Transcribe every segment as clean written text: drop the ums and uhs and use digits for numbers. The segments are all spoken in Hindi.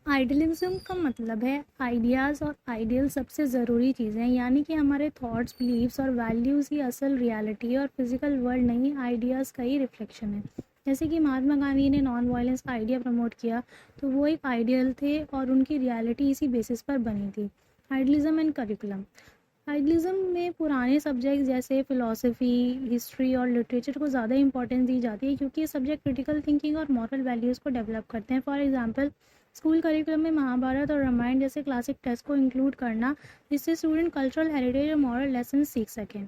आइडियलिज्म का मतलब है आइडियाज़ और आइडियल सबसे ज़रूरी चीज़ें हैं, यानी कि हमारे थॉट्स, बिलीव्स और वैल्यूज़ ही असल रियलिटी है और फिजिकल वर्ल्ड नहीं, आइडियाज़ का ही रिफ्लेक्शन है। जैसे कि महात्मा गांधी ने नॉन वायलेंस का आइडिया प्रमोट किया, तो वो एक आइडियल थे और उनकी रियलिटी इसी बेसिस पर बनी थी। Idealism and curriculum. आइडियलिज्म में पुराने सब्जेक्ट जैसे फ़िलॉसफी, हिस्ट्री और लिटरेचर को ज़्यादा इंपॉर्टेंस दी जाती है, क्योंकि ये सब्जेक्ट क्रिटिकल थिंकिंग और मॉरल वैल्यूज़ को डेवलप करते हैं। फॉर एग्जांपल, स्कूल करिकुलम में महाभारत और रामायण जैसे क्लासिक टेक्स्ट को इंक्लूड करना, जिससे स्टूडेंट कल्चरल हेरिटेज और मॉरल लेसन सीख सकें।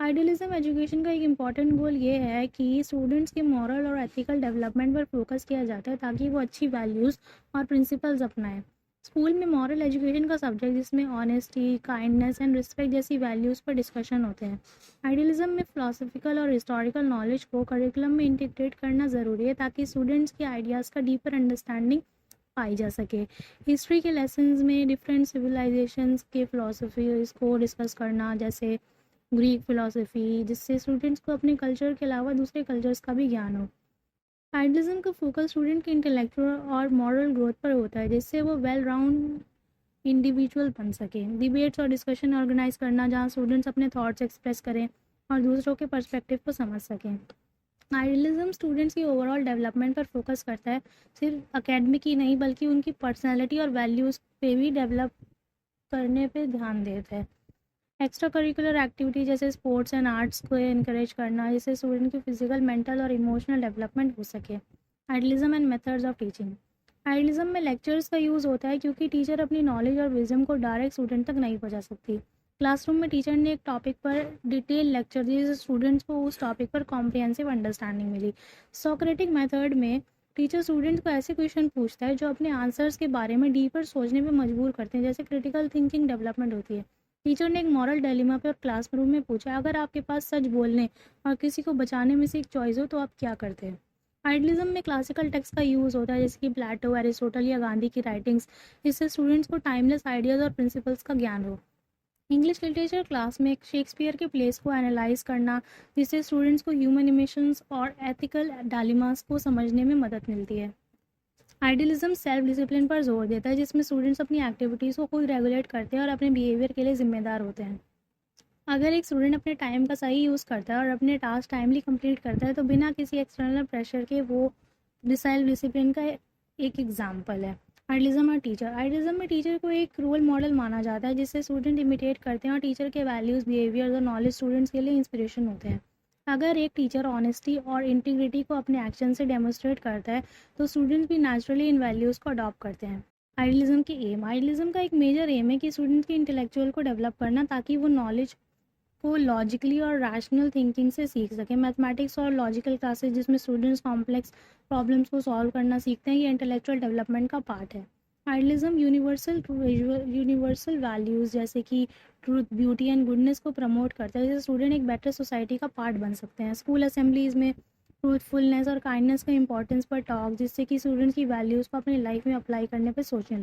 आइडियलिज्म एजुकेशन का एक इम्पॉर्टेंट गोल ये है कि स्टूडेंट्स के मॉरल और एथिकल डेवलपमेंट पर फोकस किया जाता है, ताकि वो अच्छी वैल्यूज़ और प्रिंसिपल्स अपनाएं। स्कूल में मॉरल एजुकेशन का सब्जेक्ट, जिसमें ऑनेस्टी, काइंडनेस एंड रिस्पेक्ट जैसी वैल्यूज़ पर डिस्कशन होते हैं। आइडियलिज्म में फ़िलासफ़िकल और हिस्टोरिकल नॉलेज को करिकुलम में इंटीग्रेट करना ज़रूरी है, ताकि स्टूडेंट्स के आइडियाज़ का डीपर अंडरस्टैंडिंग पाई जा सके। हिस्ट्री के लेसन्स में डिफरेंट सिविलाइजेशंस के फ़िलासफ़ीज़ को डिस्कस करना, जैसे ग्रीक फ़िलासफ़ी, जिससे स्टूडेंट्स को अपने कल्चर के अलावा दूसरे कल्चर्स का भी ज्ञान हो। आइडियलिज्म का फोकस स्टूडेंट के इंटेलेक्चुअल और मॉरल ग्रोथ पर होता है, जिससे वो वेल राउंड इंडिविजुअल बन सके। डिबेट्स और डिस्कशन ऑर्गेनाइज करना, जहाँ स्टूडेंट्स अपने थॉट्स एक्सप्रेस करें और दूसरों के पर्सपेक्टिव को समझ सकें। आइडियलिज्म स्टूडेंट्स की ओवरऑल डेवलपमेंट पर फोकस करता है, सिर्फ अकेडमिक ही नहीं बल्कि उनकी पर्सनैलिटी और वैल्यूज़ पे भी डेवलप करने पे ध्यान देता है। एक्स्ट्रा करिकुलर एक्टिविटी जैसे स्पोर्ट्स एंड आर्ट्स को इनकरेज करना, जिससे स्टूडेंट की फिजिकल, मेंटल और इमोशनल डेवलपमेंट हो सके। Idealism and methods of teaching. Idealism में लेक्चर्स का यूज़ होता है, क्योंकि टीचर अपनी नॉलेज और विजडम को डायरेक्ट स्टूडेंट तक नहीं पहुंचा सकती। क्लासरूम में टीचर ने एक टॉपिक पर डिटेल लेक्चर दी, जिससे स्टूडेंट्स को उस टॉपिक पर कॉम्प्रिहेंसिव अंडरस्टैंडिंग मिली। सोक्रेटिक मेथड में टीचर स्टूडेंट्स को ऐसे क्वेश्चन पूछता है जो अपने आंसर्स के बारे में डीपर सोचने में मजबूर करते हैं, जैसे क्रिटिकल थिंकिंग डेवलपमेंट होती है। टीचर ने एक मॉरल डायलेमा पर क्लासरूम में पूछा, अगर आपके पास सच बोलने और किसी को बचाने में से एक चॉइस हो, तो आप क्या करते हैं। आइडियलिज्म में क्लासिकल टेक्स्ट का यूज़ होता है, जैसे कि प्लेटो, एरिस्टोटल या गांधी की राइटिंग्स, जिससे स्टूडेंट्स को टाइमलेस आइडियाज़ और प्रिंसिपल्स का ज्ञान हो। इंग्लिश लिटरेचर क्लास में शेक्सपियर के प्लेस को एनालाइज करना, जिससे स्टूडेंट्स को ह्यूमन इमोशंस और एथिकल डायलेमास को समझने में मदद मिलती है। आइडियलिज्म सेल्फ डिसिप्लिन पर जोर देता है, जिसमें स्टूडेंट्स अपनी एक्टिविटीज़ को खुद रेगुलेट करते हैं और अपने बिहेवियर के लिए जिम्मेदार होते हैं। अगर एक स्टूडेंट अपने टाइम का सही यूज़ करता है और अपने टास्क टाइमली कंप्लीट करता है, तो बिना किसी एक्सटर्नल प्रेशर के वो सेल्फ डिसिप्लिन का एक एग्जाम्पल है। आइडियलिज्म और टीचर। आइडियलिज्म में टीचर को एक रोल मॉडल माना जाता है, जिससे स्टूडेंट इमिटेट करते हैं और टीचर के वैल्यूज़, बिहेवियर और नॉलेज स्टूडेंट्स के लिए इंस्पिरेशन होते हैं। अगर एक टीचर ऑनेस्टी और इंटीग्रिटी को अपने एक्शन से डेमोस्ट्रेट करता है, तो स्टूडेंट्स भी नेचुरली इन वैल्यूज़ को अडॉप्ट करते हैं। आइडियलिज्म की एम। आइडियलिज्म का एक मेजर एम है कि स्टूडेंट्स की इंटेलेक्चुअल को डेवलप करना, ताकि वो नॉलेज को लॉजिकली और रैशनल थिंकिंग से सीख सकें। मैथमेटिक्स और लॉजिकल क्लासेस, जिसमें स्टूडेंट्स कॉम्प्लेक्स प्रॉब्लम्स को सॉल्व करना सीखते हैं, ये इंटेलेक्चुअल डेवलपमेंट का पार्ट है। आइडियलिज्म यूनिवर्सल वैल्यूज़ जैसे कि ट्रूथ, ब्यूटी एंड गुडनेस को प्रमोट करता है, जिससे स्टूडेंट एक बेटर सोसाइटी का पार्ट बन सकते हैं। स्कूल असेंबलीज में ट्रूथफुलनेस और काइंडनेस का इंपॉर्टेंस पर टॉक, जिससे कि स्टूडेंट्स की वैल्यूज़ को अपनी लाइफ में अप्लाई करने पर सोचने